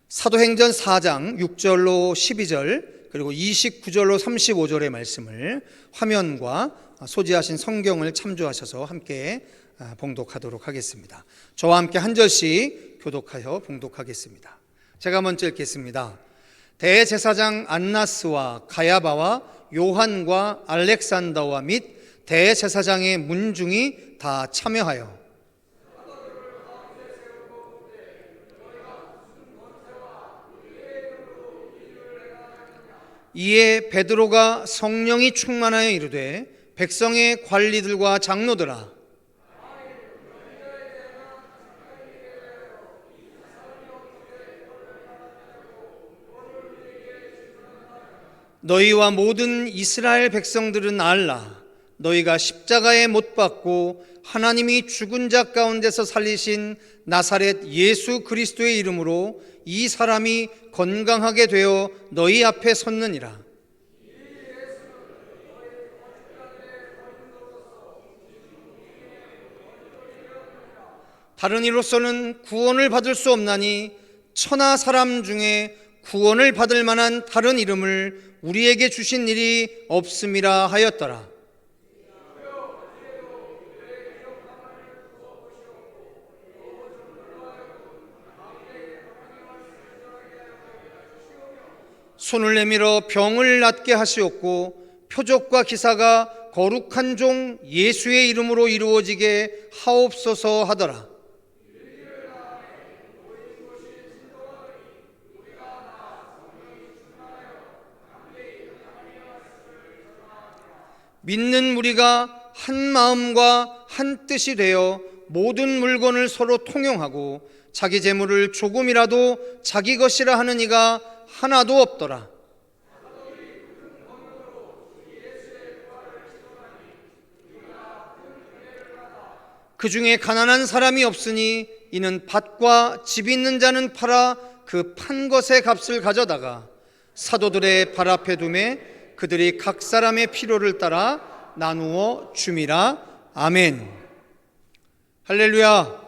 사도행전 4장 6절로 12절 그리고 29절로 35절의 말씀을 화면과 소지하신 성경을 참조하셔서 함께 봉독하도록 하겠습니다. 저와 함께 한 절씩 교독하여 봉독하겠습니다. 제가 먼저 읽겠습니다. 대제사장 안나스와 가야바와 요한과 알렉산더와 및 대제사장의 문중이 다 참여하여 이에 베드로가 성령이 충만하여 이르되 백성의 관리들과 장로들아 너희와 모든 이스라엘 백성들은 알라. 너희가 십자가에 못 박고 하나님이 죽은 자 가운데서 살리신 나사렛 예수 그리스도의 이름으로 이 사람이 건강하게 되어 너희 앞에 섰느니라. 다른 이로서는 구원을 받을 수 없나니 천하 사람 중에 구원을 받을 만한 다른 이름을 우리에게 주신 일이 없음이라 하였더라. 손을 내밀어 병을 낫게 하시었고 표적과 기사가 거룩한 종 예수의 이름으로 이루어지게 하옵소서 하더라. 믿는 무리가 한 마음과 한 뜻이 되어 모든 물건을 서로 통용하고 자기 재물을 조금이라도 자기 것이라 하는 이가 하나도 없더라. 그 중에 가난한 사람이 없으니 이는 밭과 집 있는 자는 팔아 그 판 것의 값을 가져다가 사도들의 발 앞에 두매 그들이 각 사람의 필요를 따라 나누어 줌이라. 아멘. 할렐루야.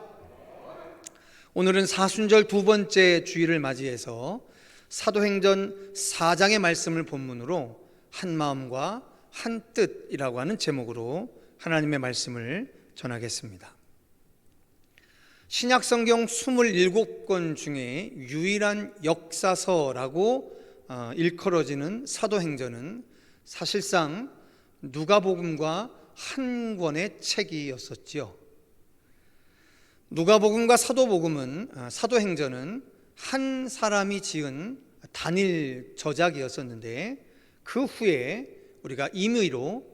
오늘은 사순절 두 번째 주일을 맞이해서 사도행전 4장의 말씀을 본문으로 한 마음과 한 뜻이라고 하는 제목으로 하나님의 말씀을 전하겠습니다. 신약성경 27권 중에 유일한 역사서라고 일컬어지는 사도행전은 사실상 누가복음과 한 권의 책이었었지요. 누가복음과 사도행전은 한 사람이 지은 단일 저작이었었는데 그 후에 우리가 임의로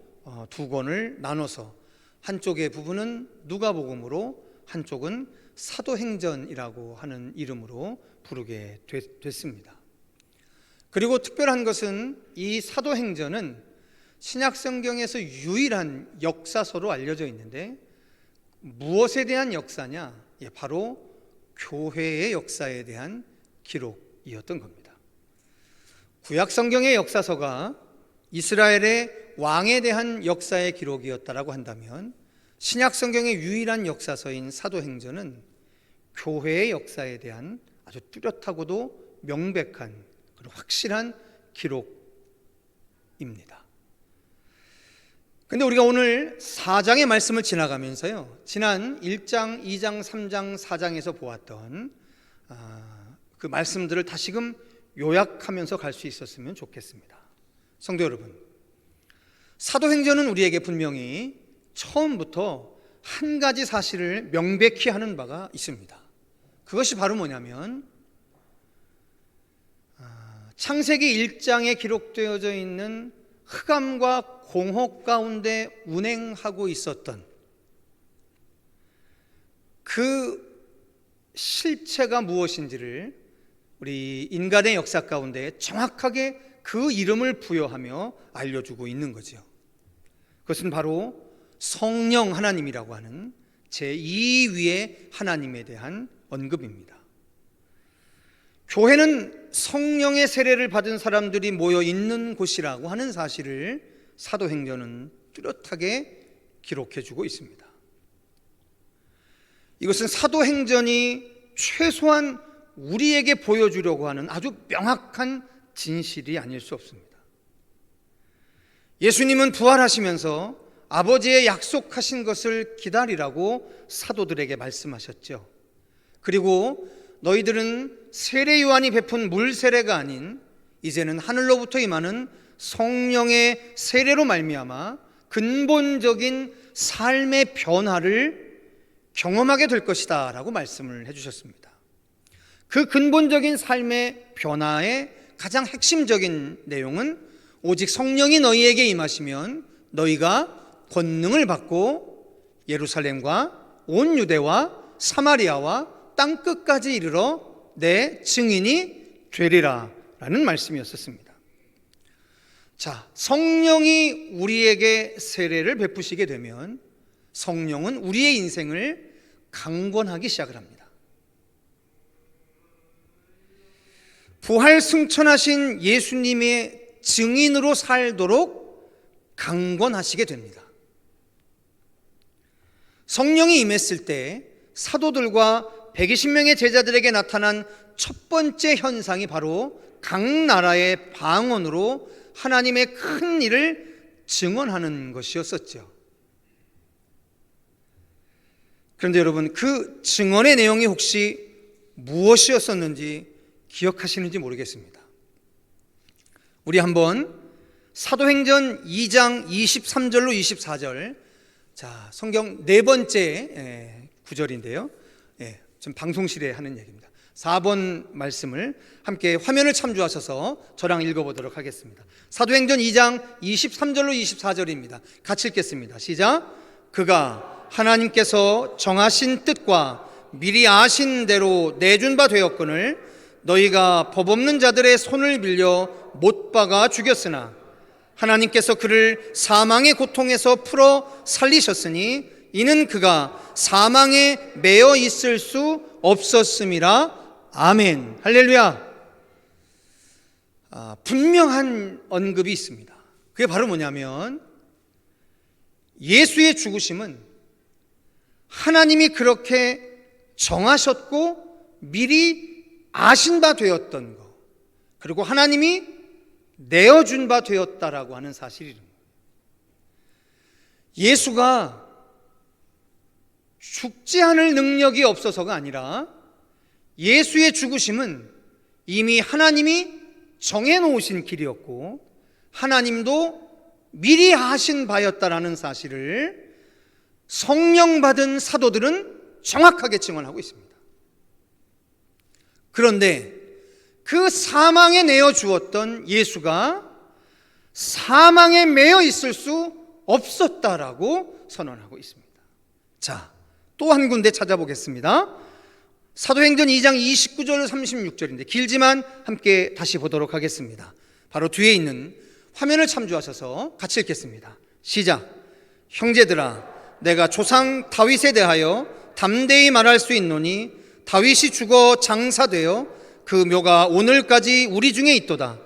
두 권을 나눠서 한쪽의 부분은 누가복음으로 한쪽은 사도행전이라고 하는 이름으로 부르게 됐습니다. 그리고 특별한 것은 이 사도행전은 신약성경에서 유일한 역사서로 알려져 있는데 무엇에 대한 역사냐? 바로 교회의 역사에 대한 기록이었던 겁니다. 구약성경의 역사서가 이스라엘의 왕에 대한 역사의 기록이었다라고 한다면 신약성경의 유일한 역사서인 사도행전은 교회의 역사에 대한 아주 뚜렷하고도 명백한 확실한 기록입니다. 그런데 우리가 오늘 4장의 말씀을 지나가면서요, 지난 1장, 2장, 3장, 4장에서 보았던 그 말씀들을 다시금 요약하면서 갈 수 있었으면 좋겠습니다. 성도 여러분, 사도행전은 우리에게 분명히 처음부터 한 가지 사실을 명백히 하는 바가 있습니다. 그것이 바로 뭐냐면 창세기 1장에 기록되어져 있는 흑암과 공허 가운데 운행하고 있었던 그 실체가 무엇인지를 우리 인간의 역사 가운데 정확하게 그 이름을 부여하며 알려주고 있는 거죠. 그것은 바로 성령 하나님이라고 하는 제2위의 하나님에 대한 언급입니다. 교회는 성령의 세례를 받은 사람들이 모여 있는 곳이라고 하는 사실을 사도행전은 뚜렷하게 기록해주고 있습니다. 이것은 사도행전이 최소한 우리에게 보여주려고 하는 아주 명확한 진실이 아닐 수 없습니다. 예수님은 부활하시면서 아버지의 약속하신 것을 기다리라고 사도들에게 말씀하셨죠. 그리고 너희들은 세례 요한이 베푼 물 세례가 아닌 이제는 하늘로부터 임하는 성령의 세례로 말미암아 근본적인 삶의 변화를 경험하게 될 것이다 라고 말씀을 해주셨습니다. 그 근본적인 삶의 변화의 가장 핵심적인 내용은 오직 성령이 너희에게 임하시면 너희가 권능을 받고 예루살렘과 온 유대와 사마리아와 땅끝까지 이르러 내 증인이 되리라 라는 말씀이었습니다. 자, 성령이 우리에게 세례를 베푸시게 되면 성령은 우리의 인생을 강권하기 시작을 합니다. 부활 승천하신 예수님의 증인으로 살도록 강권하시게 됩니다. 성령이 임했을 때 사도들과 120명의 제자들에게 나타난 첫 번째 현상이 바로 각 나라의 방언으로 하나님의 큰 일을 증언하는 것이었었죠. 그런데 여러분, 그 증언의 내용이 혹시 무엇이었었는지 기억하시는지 모르겠습니다. 우리 한번 사도행전 2장 23절로 24절, 자, 성경 네 번째 구절인데요. 지금 방송실에 하는 얘기입니다. 4번 말씀을 함께 화면을 참조하셔서 저랑 읽어보도록 하겠습니다. 사도행전 2장 23절로 24절입니다. 같이 읽겠습니다. 시작. 그가 하나님께서 정하신 뜻과 미리 아신 대로 내준 바 되었거늘 너희가 법 없는 자들의 손을 빌려 못 박아 죽였으나 하나님께서 그를 사망의 고통에서 풀어 살리셨으니 이는 그가 사망에 매여 있을 수 없었음이라. 아멘. 할렐루야. 분명한 언급이 있습니다. 그게 바로 뭐냐면 예수의 죽으심은 하나님이 그렇게 정하셨고 미리 아신 바 되었던 것, 그리고 하나님이 내어준 바 되었다라고 하는 사실입니다. 예수가 죽지 않을 능력이 없어서가 아니라 예수의 죽으심은 이미 하나님이 정해놓으신 길이었고 하나님도 미리 하신 바였다라는 사실을 성령 받은 사도들은 정확하게 증언하고 있습니다. 그런데 그 사망에 내어 주었던 예수가 사망에 매여 있을 수 없었다라고 선언하고 있습니다. 자, 또 한 군데 찾아보겠습니다. 사도행전 2장 29절 36절인데 길지만 함께 다시 보도록 하겠습니다. 바로 뒤에 있는 화면을 참조하셔서 같이 읽겠습니다. 시작. 형제들아, 내가 조상 다윗에 대하여 담대히 말할 수 있노니 다윗이 죽어 장사되어 그 묘가 오늘까지 우리 중에 있도다.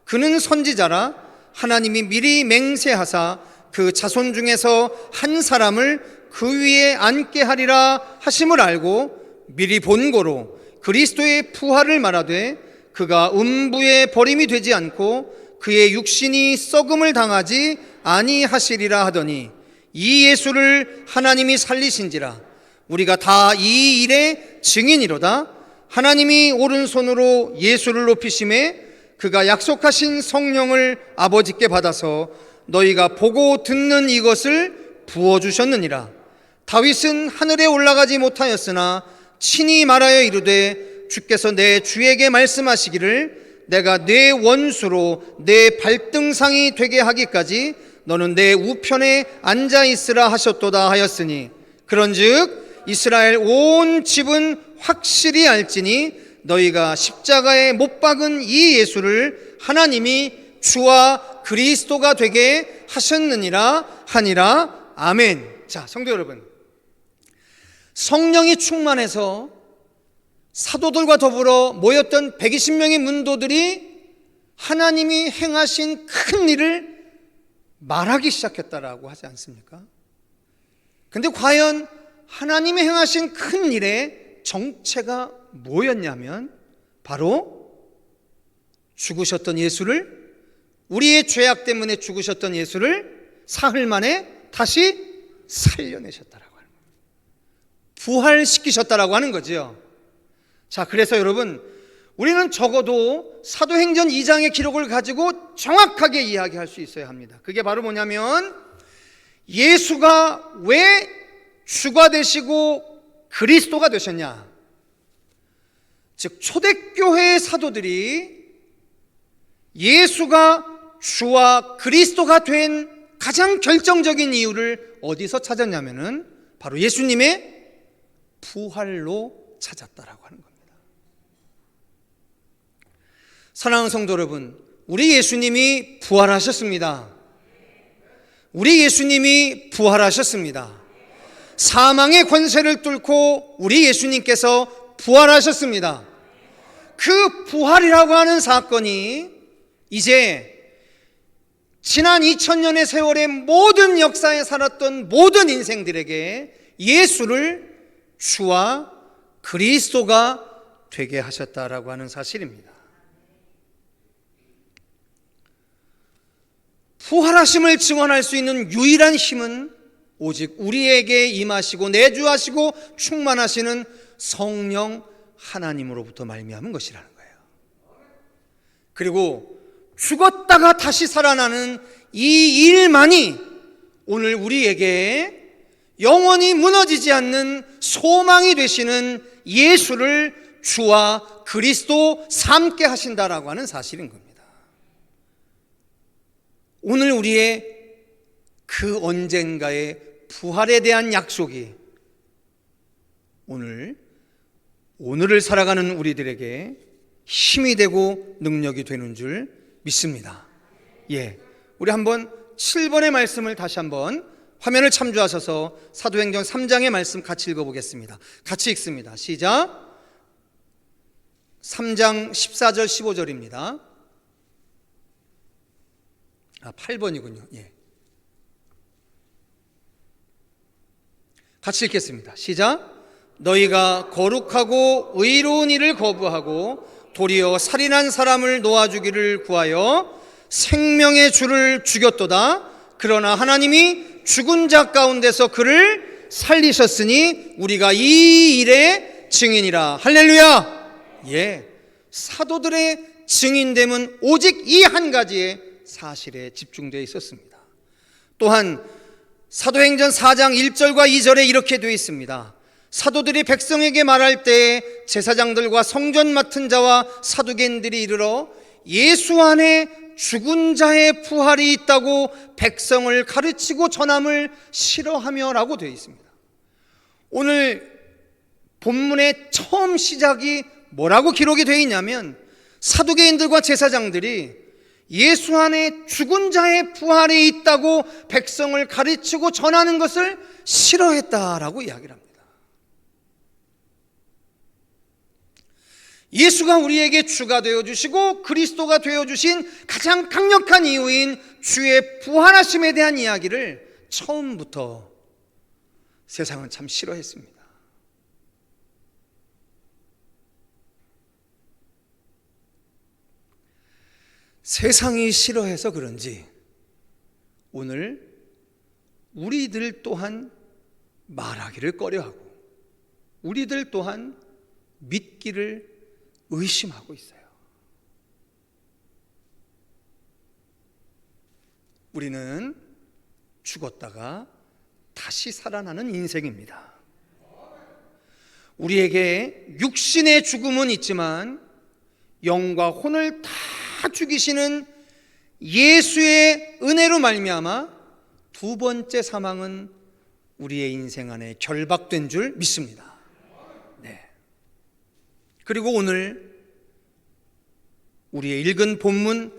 그는 선지자라 하나님이 미리 맹세하사 그 자손 중에서 한 사람을 그 위에 앉게 하리라 하심을 알고 미리 본고로 그리스도의 부활을 말하되 그가 음부에 버림이 되지 않고 그의 육신이 썩음을 당하지 아니하시리라 하더니 이 예수를 하나님이 살리신지라. 우리가 다 이 일의 증인이로다. 하나님이 오른손으로 예수를 높이심에 그가 약속하신 성령을 아버지께 받아서 너희가 보고 듣는 이것을 부어주셨느니라. 다윗은 하늘에 올라가지 못하였으나 친히 말하여 이르되 주께서 내 주에게 말씀하시기를 내가 내 원수로 내 발등상이 되게 하기까지 너는 내 우편에 앉아있으라 하셨도다 하였으니 그런즉 이스라엘 온 집은 확실히 알지니 너희가 십자가에 못 박은 이 예수를 하나님이 주와 그리스도가 되게 하셨느니라 하니라. 아멘. 자, 성도 여러분, 성령이 충만해서 사도들과 더불어 모였던 120명의 문도들이 하나님이 행하신 큰 일을 말하기 시작했다라고 하지 않습니까? 근데 과연 하나님이 행하신 큰 일에 정체가 뭐였냐면 바로 죽으셨던 예수를, 우리의 죄악 때문에 죽으셨던 예수를 사흘 만에 다시 살려내셨다라고 하는 거예요. 부활시키셨다라고 하는 거죠. 자, 그래서 여러분, 우리는 적어도 사도행전 2장의 기록을 가지고 정확하게 이야기할 수 있어야 합니다. 그게 바로 뭐냐면 예수가 왜 주가 되시고 그리스도가 되셨냐. 즉 초대교회의 사도들이 예수가 주와 그리스도가 된 가장 결정적인 이유를 어디서 찾았냐면은 바로 예수님의 부활로 찾았다라고 하는 겁니다. 사랑하는 성도 여러분, 우리 예수님이 부활하셨습니다. 우리 예수님이 부활하셨습니다. 사망의 권세를 뚫고 우리 예수님께서 부활하셨습니다. 그 부활이라고 하는 사건이 이제 지난 2000년의 세월의 모든 역사에 살았던 모든 인생들에게 예수를 주와 그리스도가 되게 하셨다라고 하는 사실입니다. 부활하심을 증언할 수 있는 유일한 힘은 오직 우리에게 임하시고 내주하시고 충만하시는 성령 하나님으로부터 말미암은 것이라는 거예요. 그리고 죽었다가 다시 살아나는 이 일만이 오늘 우리에게 영원히 무너지지 않는 소망이 되시는 예수를 주와 그리스도 삼게 하신다라고 하는 사실인 겁니다. 오늘 우리의 그 언젠가의 부활에 대한 약속이 오늘을 살아가는 우리들에게 힘이 되고 능력이 되는 줄 믿습니다. 우리 한번 7번의 말씀을 다시 한번 화면을 참조하셔서 사도행전 3장의 말씀 같이 읽어보겠습니다. 같이 읽습니다. 시작. 3장 14절 15절입니다. 8번이군요. 같이 읽겠습니다. 시작. 너희가 거룩하고 의로운 일을 거부하고 도리어 살인한 사람을 놓아주기를 구하여 생명의 주를 죽였도다. 그러나 하나님이 죽은 자 가운데서 그를 살리셨으니 우리가 이 일의 증인이라. 할렐루야. 사도들의 증인됨은 오직 이 한 가지의 사실에 집중되어 있었습니다. 또한 사도행전 4장 1절과 2절에 이렇게 되어 있습니다. 사도들이 백성에게 말할 때 제사장들과 성전 맡은 자와 사두개인들이 이르러 예수 안에 죽은 자의 부활이 있다고 백성을 가르치고 전함을 싫어하며 라고 되어 있습니다. 오늘 본문의 처음 시작이 뭐라고 기록이 되어 있냐면 사두개인들과 제사장들이 예수 안에 죽은 자의 부활이 있다고 백성을 가르치고 전하는 것을 싫어했다라고 이야기를 합니다. 예수가 우리에게 주가 되어주시고 그리스도가 되어주신 가장 강력한 이유인 주의 부활하심에 대한 이야기를 처음부터 세상은 참 싫어했습니다. 세상이 싫어해서 그런지 오늘 우리들 또한 말하기를 꺼려하고 우리들 또한 믿기를 의심하고 있어요. 우리는 죽었다가 다시 살아나는 인생입니다. 우리에게 육신의 죽음은 있지만 영과 혼을 다 죽이시는 예수의 은혜로 말미암아 두 번째 사망은 우리의 인생 안에 결박된 줄 믿습니다. 그리고 오늘 우리의 읽은 본문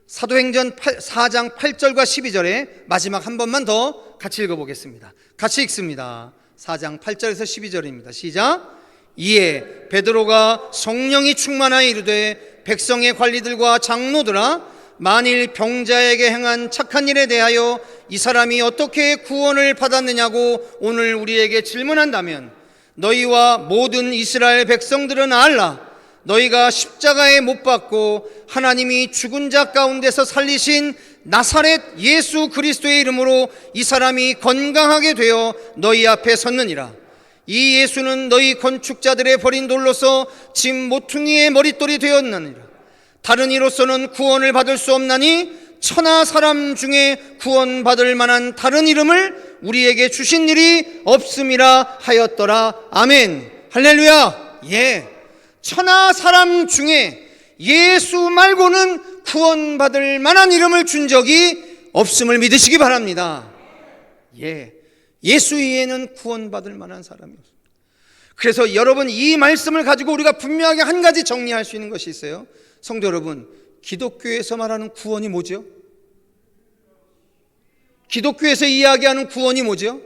사도행전 4장 8절과 12절에 마지막 한 번만 더 같이 읽어보겠습니다. 같이 읽습니다. 4장 8절에서 12절입니다. 시작. 이에 베드로가 성령이 충만하여 이르되 백성의 관리들과 장로들아, 만일 병자에게 행한 착한 일에 대하여 이 사람이 어떻게 구원을 받았느냐고 오늘 우리에게 질문한다면 너희와 모든 이스라엘 백성들은 알라. 너희가 십자가에 못 박고 하나님이 죽은 자 가운데서 살리신 나사렛 예수 그리스도의 이름으로 이 사람이 건강하게 되어 너희 앞에 섰느니라. 이 예수는 너희 건축자들의 버린 돌로서 집 모퉁이의 머릿돌이 되었느니라. 다른 이로서는 구원을 받을 수 없나니 천하 사람 중에 구원받을 만한 다른 이름을 우리에게 주신 일이 없음이라 하였더라. 아멘. 할렐루야. 천하 사람 중에 예수 말고는 구원받을 만한 이름을 준 적이 없음을 믿으시기 바랍니다. 예수 외에는 구원받을 만한 사람이 없습니다. 그래서 여러분, 이 말씀을 가지고 우리가 분명하게 한 가지 정리할 수 있는 것이 있어요. 성도 여러분, 기독교에서 말하는 구원이 뭐죠? 기독교에서 이야기하는 구원이 뭐죠?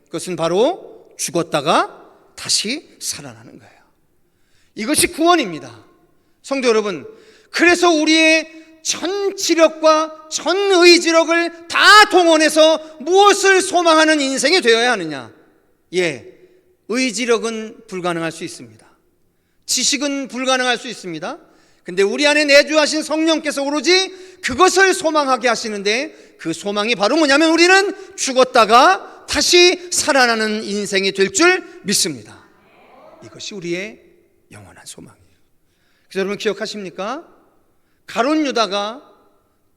그것은 바로 죽었다가 다시 살아나는 거예요. 이것이 구원입니다. 성도 여러분, 그래서 우리의 전 지력과 전 의지력을 다 동원해서 무엇을 소망하는 인생이 되어야 하느냐? 의지력은 불가능할 수 있습니다. 지식은 불가능할 수 있습니다. 근데 우리 안에 내주하신 성령께서 오로지 그것을 소망하게 하시는데, 그 소망이 바로 뭐냐면 우리는 죽었다가 다시 살아나는 인생이 될 줄 믿습니다. 이것이 우리의 영원한 소망이에요. 그래서 여러분 기억하십니까? 가룟 유다가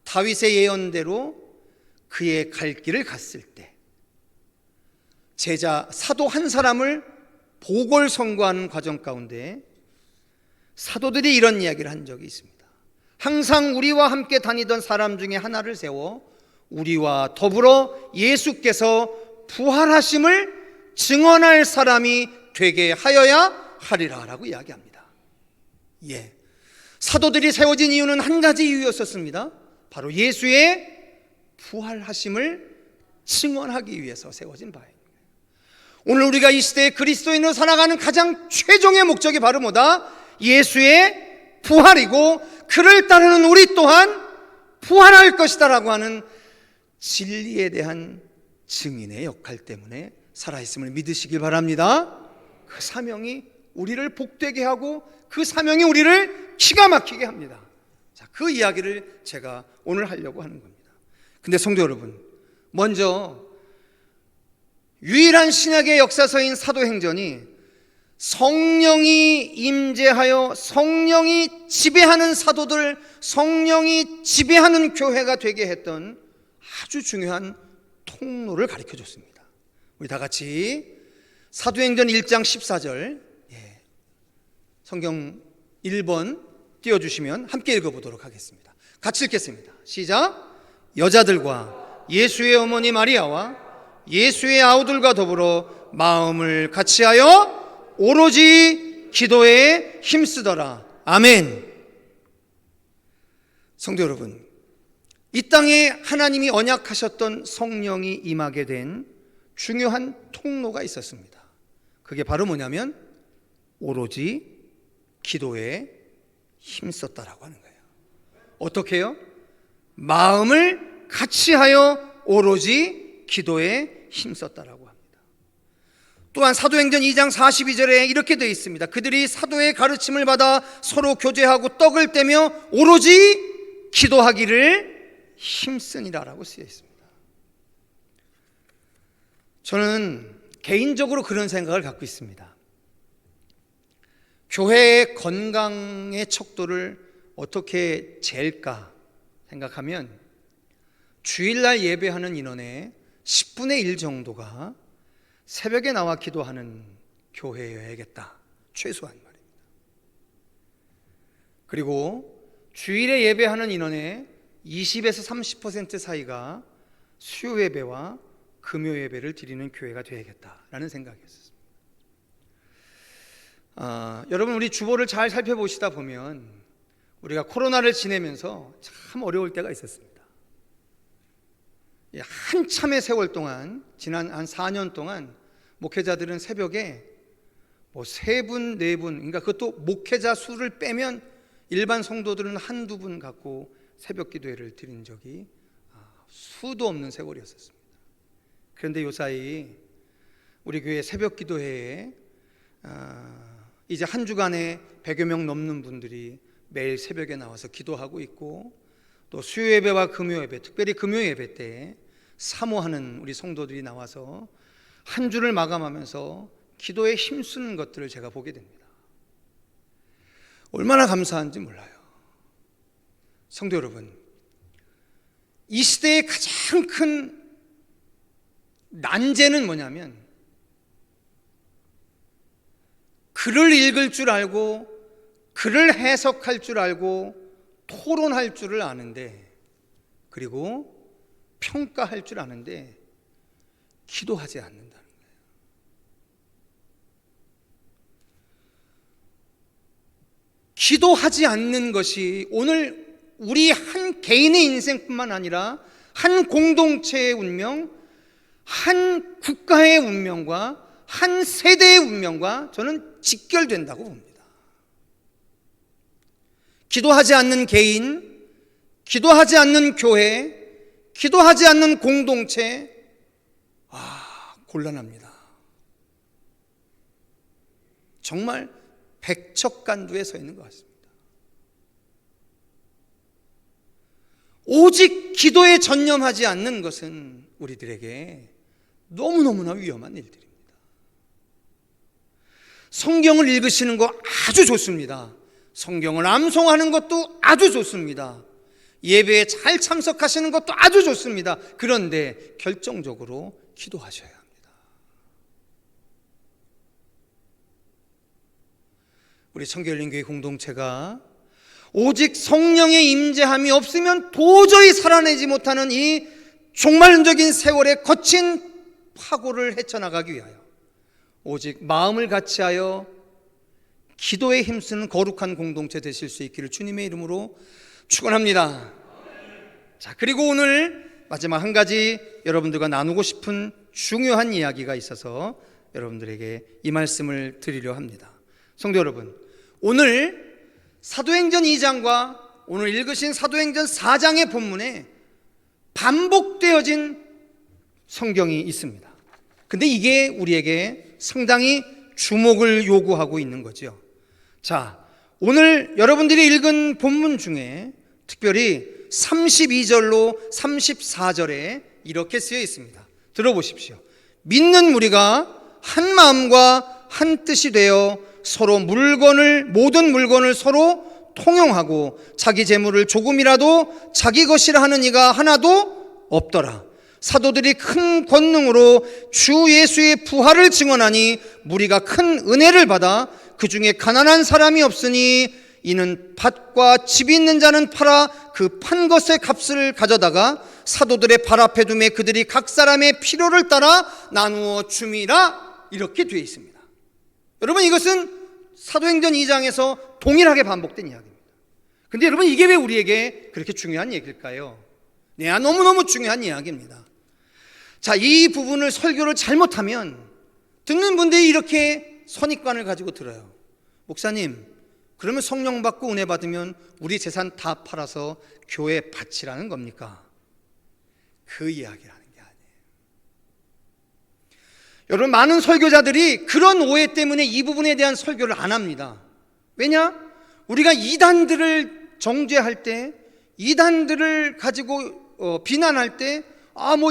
다윗의 예언대로 그의 갈 길을 갔을 때 제자 사도 한 사람을 보궐선거하는 과정 가운데 사도들이 이런 이야기를 한 적이 있습니다. 항상 우리와 함께 다니던 사람 중에 하나를 세워 우리와 더불어 예수께서 부활하심을 증언할 사람이 되게 하여야 하리라 라고 이야기합니다. 사도들이 세워진 이유는 한 가지 이유였었습니다. 바로 예수의 부활하심을 증언하기 위해서 세워진 바입니다. 오늘 우리가 이 시대에 그리스도인으로 살아가는 가장 최종의 목적이 바로 뭐다? 예수의 부활이고, 그를 따르는 우리 또한 부활할 것이다 라고 하는 진리에 대한 증인의 역할 때문에 살아있음을 믿으시길 바랍니다. 그 사명이 우리를 복되게 하고 그 사명이 우리를 기가 막히게 합니다. 자, 그 이야기를 제가 오늘 하려고 하는 겁니다. 근데 성도 여러분, 먼저 유일한 신약의 역사서인 사도행전이 성령이 임재하여 성령이 지배하는 사도들, 성령이 지배하는 교회가 되게 했던 아주 중요한 통로를 가르쳐 줬습니다. 우리 다 같이 사도행전 1장 14절 성경 1번 띄워주시면 함께 읽어보도록 하겠습니다. 같이 읽겠습니다. 시작. 여자들과 예수의 어머니 마리아와 예수의 아우들과 더불어 마음을 같이하여 오로지 기도에 힘쓰더라. 아멘. 성도 여러분, 이 땅에 하나님이 언약하셨던 성령이 임하게 된 중요한 통로가 있었습니다. 그게 바로 뭐냐면 오로지 기도에 힘썼다라고 하는 거예요. 어떻게 해요? 마음을 같이하여 오로지 기도에 힘썼다라고 합니다. 또한 사도행전 2장 42절에 이렇게 되어 있습니다. 그들이 사도의 가르침을 받아 서로 교제하고 떡을 떼며 오로지 기도하기를 힘쓰니라라고 쓰여 있습니다. 저는 개인적으로 그런 생각을 갖고 있습니다. 교회의 건강의 척도를 어떻게 잴까 생각하면 주일날 예배하는 인원의 10분의 1 정도가 새벽에 나와 기도하는 교회여야겠다, 최소한 말입니다. 그리고 주일에 예배하는 인원의 20에서 30% 사이가 수요 예배와 금요 예배를 드리는 교회가 되야겠다라는 생각이었습니다. 여러분, 우리 주보를 잘 살펴보시다 보면 우리가 코로나를 지내면서 참 어려울 때가 있었습니다. 한참의 세월 동안, 지난 한 4년 동안 목회자들은 새벽에 3분, 4분, 그러니까 그것도 목회자 수를 빼면 일반 성도들은 한두 분 갖고 새벽 기도회를 드린 적이 수도 없는 세월이었습니다. 그런데 요사이 우리 교회 새벽 기도회에 이제 한 주간에 100여 명 넘는 분들이 매일 새벽에 나와서 기도하고 있고, 또 수요 예배와 금요 예배, 특별히 금요 예배 때 사모하는 우리 성도들이 나와서 한 주를 마감하면서 기도에 힘쓰는 것들을 제가 보게 됩니다. 얼마나 감사한지 몰라요. 성도 여러분, 이 시대의 가장 큰 난제는 뭐냐면, 글을 읽을 줄 알고 글을 해석할 줄 알고 토론할 줄을 아는데, 그리고 평가할 줄 아는데 기도하지 않는다는 거예요. 기도하지 않는 것이 오늘 우리 한 개인의 인생뿐만 아니라 한 공동체의 운명, 한 국가의 운명과 한 세대의 운명과 저는 직결된다고 봅니다. 기도하지 않는 개인, 기도하지 않는 교회, 기도하지 않는 공동체, 곤란합니다. 정말 백척간두에 서 있는 것 같습니다. 오직 기도에 전념하지 않는 것은 우리들에게 너무너무나 위험한 일들입니다. 성경을 읽으시는 거 아주 좋습니다. 성경을 암송하는 것도 아주 좋습니다. 예배에 잘 참석하시는 것도 아주 좋습니다. 그런데 결정적으로 기도하셔야 합니다. 우리 청교열린교회 공동체가 오직 성령의 임재함이 없으면 도저히 살아내지 못하는 이 종말론적인 세월의 거친 파고를 헤쳐나가기 위하여 오직 마음을 같이하여 기도에 힘쓰는 거룩한 공동체 되실 수 있기를 주님의 이름으로 축원합니다. 자, 그리고 오늘 마지막 한 가지 여러분들과 나누고 싶은 중요한 이야기가 있어서 여러분들에게 이 말씀을 드리려 합니다. 성도 여러분, 오늘 사도행전 2장과 오늘 읽으신 사도행전 4장의 본문에 반복되어진 성경이 있습니다. 근데 이게 우리에게 상당히 주목을 요구하고 있는 거죠. 자, 오늘 여러분들이 읽은 본문 중에 특별히 32절로 34절에 이렇게 쓰여 있습니다. 들어보십시오. 믿는 무리가 한 마음과 한 뜻이 되어 서로 모든 물건을 서로 통용하고 자기 재물을 조금이라도 자기 것이라 하는 이가 하나도 없더라. 사도들이 큰 권능으로 주 예수의 부활을 증언하니 무리가 큰 은혜를 받아 그 중에 가난한 사람이 없으니 이는 밭과 집이 있는 자는 팔아 그 판 것의 값을 가져다가 사도들의 발 앞에 두매 그들이 각 사람의 필요를 따라 나누어 줌이라. 이렇게 되어 있습니다. 여러분, 이것은 사도행전 2장에서 동일하게 반복된 이야기입니다. 근데 여러분, 이게 왜 우리에게 그렇게 중요한 얘기일까요? 너무너무 중요한 이야기입니다. 자, 이 부분을 설교를 잘못하면 듣는 분들이 이렇게 선입관을 가지고 들어요. 목사님, 그러면 성령 받고 은혜 받으면 우리 재산 다 팔아서 교회 바치라는 겁니까? 그 이야기라는 게 아니에요. 여러분, 많은 설교자들이 그런 오해 때문에 이 부분에 대한 설교를 안 합니다. 왜냐? 우리가 이단들을 정죄할 때, 이단들을 가지고 비난할 때,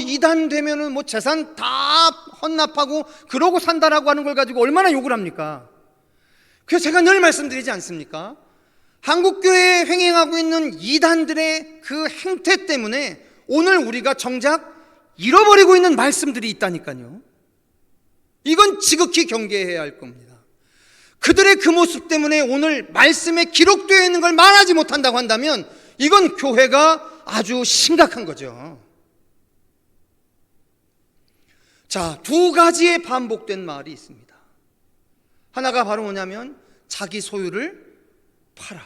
이단 되면은 재산 다 헌납하고 그러고 산다라고 하는 걸 가지고 얼마나 욕을 합니까? 그래서 제가 늘 말씀드리지 않습니까? 한국교회에 횡행하고 있는 이단들의 그 행태 때문에 오늘 우리가 정작 잃어버리고 있는 말씀들이 있다니까요. 이건 지극히 경계해야 할 겁니다. 그들의 그 모습 때문에 오늘 말씀에 기록되어 있는 걸 말하지 못한다고 한다면 이건 교회가 아주 심각한 거죠. 자, 두 가지의 반복된 말이 있습니다. 하나가 바로 뭐냐면 자기 소유를 팔아.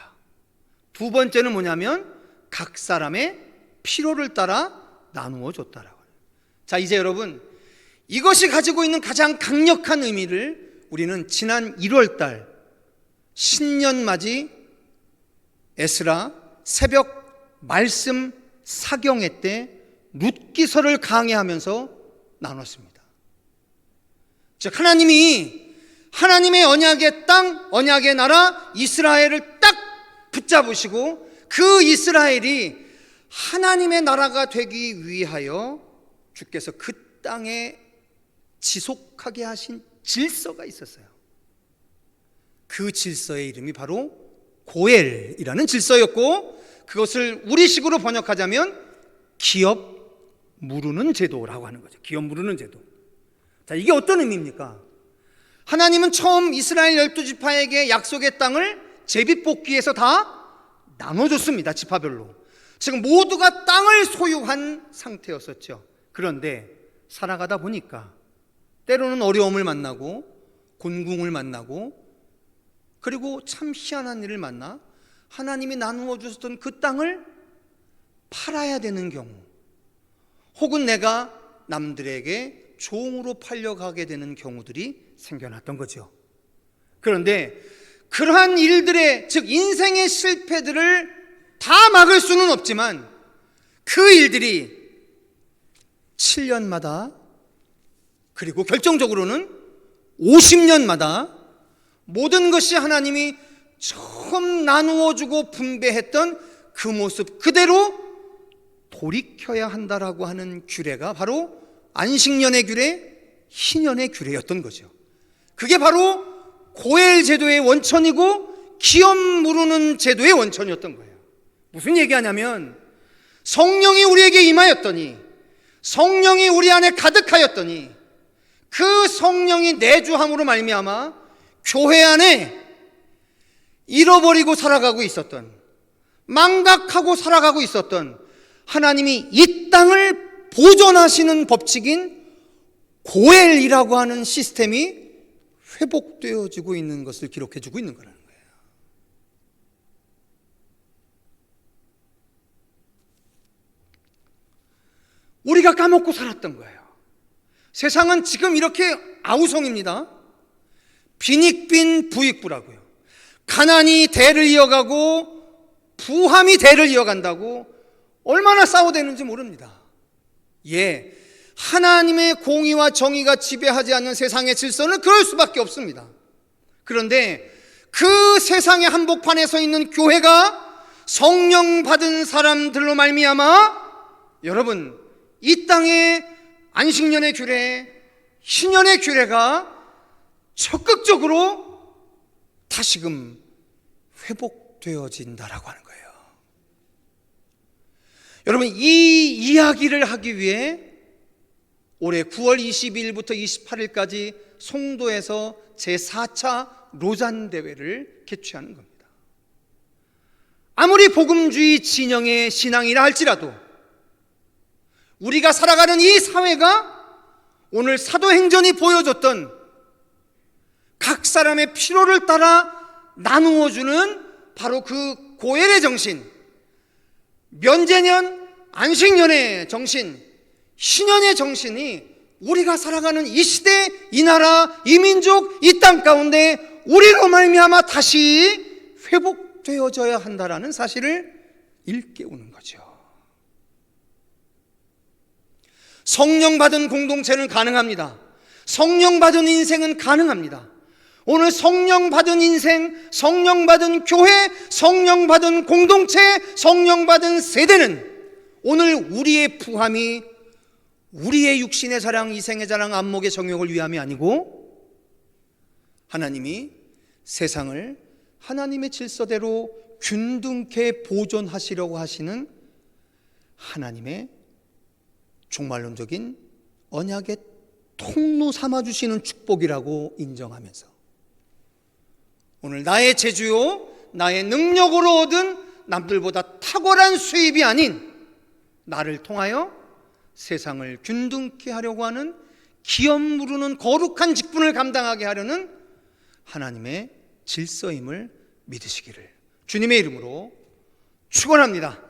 두 번째는 뭐냐면 각 사람의 필요를 따라 나누어 줬다라고 해요. 자, 이제 여러분, 이것이 가지고 있는 가장 강력한 의미를 우리는 지난 1월달 신년맞이 에스라 새벽 말씀 사경회 때 룻기서를 강해하면서 나눴습니다. 즉, 하나님이 하나님의 언약의 땅, 언약의 나라 이스라엘을 딱 붙잡으시고 그 이스라엘이 하나님의 나라가 되기 위하여 주께서 그 땅에 지속하게 하신 질서가 있었어요. 그 질서의 이름이 바로 고엘이라는 질서였고, 그것을 우리식으로 번역하자면 기업 무르는 제도라고 하는 거죠. 기업 무르는 제도. 자, 이게 어떤 의미입니까? 하나님은 처음 이스라엘 12지파에게 약속의 땅을 제비뽑기에서 다 나눠줬습니다. 지파별로. 지금 모두가 땅을 소유한 상태였었죠. 그런데 살아가다 보니까 때로는 어려움을 만나고 곤궁을 만나고, 그리고 참 희한한 일을 만나 하나님이 나누어 주셨던 그 땅을 팔아야 되는 경우, 혹은 내가 남들에게 종으로 팔려가게 되는 경우들이 생겨났던 거죠. 그런데 그러한 일들의, 즉 인생의 실패들을 다 막을 수는 없지만 그 일들이 7년마다, 그리고 결정적으로는 50년마다 모든 것이 하나님이 처음 나누어주고 분배했던 그 모습 그대로 돌이켜야 한다라고 하는 규례가 바로 안식년의 규례, 희년의 규례였던 거죠. 그게 바로 고엘 제도의 원천이고 기업 무르는 제도의 원천이었던 거예요. 무슨 얘기하냐면, 성령이 우리에게 임하였더니, 성령이 우리 안에 가득하였더니, 그 성령이 내주함으로 말미암아 교회 안에 잃어버리고 살아가고 있었던, 망각하고 살아가고 있었던 하나님이 이 땅을 보존하시는 법칙인 고엘이라고 하는 시스템이 회복되어지고 있는 것을 기록해주고 있는 거라는 거예요. 우리가 까먹고 살았던 거예요. 세상은 지금 이렇게 아우성입니다. 빈익빈 부익부라고요. 가난이 대를 이어가고 부함이 대를 이어간다고 얼마나 싸워대는지 모릅니다. 예, 하나님의 공의와 정의가 지배하지 않는 세상의 질서는 그럴 수밖에 없습니다. 그런데 그 세상의 한복판에 서 있는 교회가 성령 받은 사람들로 말미암아, 여러분, 이 땅의 안식년의 규례, 희년의 규례가 적극적으로 다시금 회복되어진다라고 하는 거예요. 여러분, 이 이야기를 하기 위해 올해 9월 22일부터 28일까지 송도에서 제4차 로잔 대회를 개최하는 겁니다. 아무리 복음주의 진영의 신앙이라 할지라도 우리가 살아가는 이 사회가 오늘 사도행전이 보여줬던 각 사람의 필요를 따라 나누어주는 바로 그 고엘의 정신, 면제년, 안식년의 정신, 희년의 정신이 우리가 살아가는 이 시대, 이 나라, 이 민족, 이 땅 가운데 우리로 말미암아 다시 회복되어져야 한다라는 사실을 일깨우는 거죠. 성령 받은 공동체는 가능합니다. 성령 받은 인생은 가능합니다. 오늘 성령 받은 인생, 성령 받은 교회, 성령 받은 공동체, 성령 받은 세대는 오늘 우리의 부함이 우리의 육신의 자랑, 이생의 자랑, 안목의 정욕을 위함이 아니고 하나님이 세상을 하나님의 질서대로 균등케 보존하시려고 하시는 하나님의 종말론적인 언약의 통로 삼아주시는 축복이라고 인정하면서 오늘 나의 재주요, 나의 능력으로 얻은 남들보다 탁월한 수입이 아닌 나를 통하여 세상을 균등케 하려고 하는 기업 무르는 거룩한 직분을 감당하게 하려는 하나님의 질서임을 믿으시기를 주님의 이름으로 축원합니다.